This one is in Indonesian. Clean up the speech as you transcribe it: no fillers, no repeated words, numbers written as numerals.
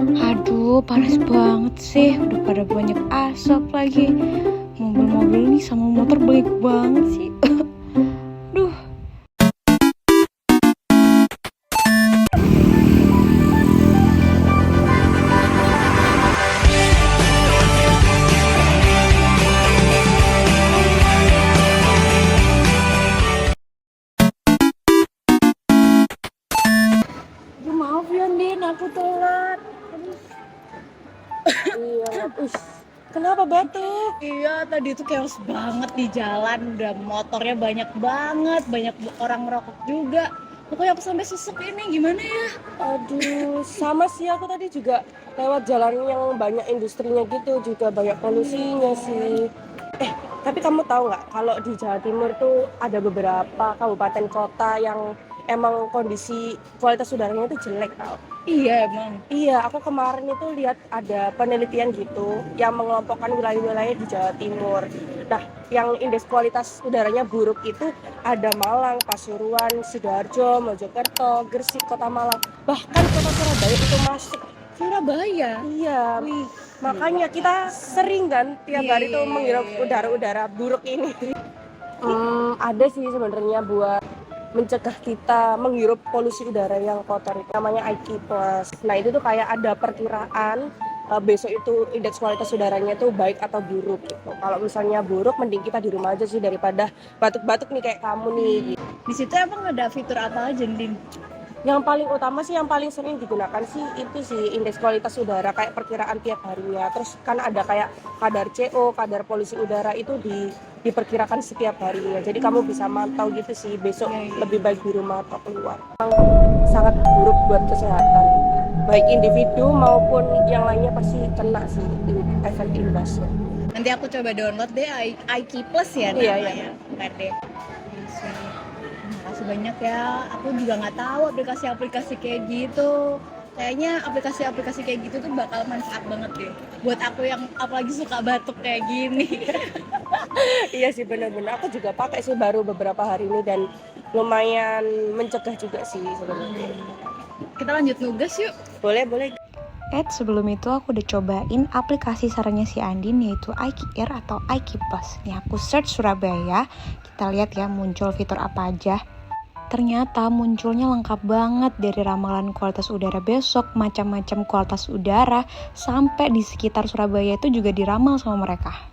Aduh, panas banget sih. Udah pada banyak asap lagi. Mobil-mobil nih sama motor banyak banget sih. Duh. Maaf ya, Din, aku telat. Iya, kenapa batuk? Iya, tadi tuh chaos banget di jalan. Udah motornya banyak banget, banyak orang ngerokok juga. Pokoknya aku sampai sesek ini, gimana ya? Aduh, sama sih aku tadi juga lewat jalan yang banyak industrinya gitu, juga banyak polusinya sih. Tapi kamu tahu nggak kalau di Jawa Timur tuh ada beberapa kabupaten kota yang emang kondisi kualitas udaranya itu jelek tau. Iya, emang. Iya, aku kemarin itu lihat ada penelitian gitu yang mengelompokkan wilayah-wilayah di Jawa Timur. Nah, yang indeks kualitas udaranya buruk itu ada Malang, Pasuruan, Sidoarjo, Mojokerto, Gresik, Kota Malang, bahkan Kota Surabaya itu masuk. Surabaya? Iya, Wih. makanya kita sering kan tiap hari tuh menghirup udara-udara buruk ini. Ada sih sebenarnya buat mencegah kita menghirup polusi udara yang kotor, itu namanya IQ Plus. Nah itu tuh kayak ada perkiraan besok itu indeks kualitas udaranya tuh baik atau buruk gitu. Kalau misalnya buruk mending kita di rumah aja sih daripada batuk-batuk nih kayak kamu nih. Di situ emang ada fitur apa aja, Din? Yang paling utama sih, yang paling sering digunakan sih itu sih indeks kualitas udara kayak perkiraan tiap harinya. Terus kan ada kayak kadar CO, kadar polusi udara itu diperkirakan setiap harinya. Jadi kamu bisa mantau gitu sih besok lebih baik di rumah atau keluar. Sangat buruk buat kesehatan. Baik individu maupun yang lainnya pasti kena sih efek imbasnya. Nanti aku coba download deh IQ Plus ya namanya. Iya. Bentar deh. Makasih banyak ya. Aku juga nggak tahu aplikasi-aplikasi kayak gitu. Kayaknya aplikasi-aplikasi kayak gitu tuh bakal manfaat banget deh. Buat aku yang apalagi suka batuk kayak gini. Iya sih benar-benar. Aku juga pakai sih baru beberapa hari ini dan lumayan mencegah juga sih sebenarnya. Kita lanjut nugas yuk. Boleh. Sebelum itu aku udah cobain aplikasi sarannya si Andin yaitu iKeep atau iKeep Plus. Nih aku search Surabaya, kita lihat ya muncul fitur apa aja. Ternyata munculnya lengkap banget dari ramalan kualitas udara besok, macam-macam kualitas udara, sampai di sekitar Surabaya itu juga diramal sama mereka.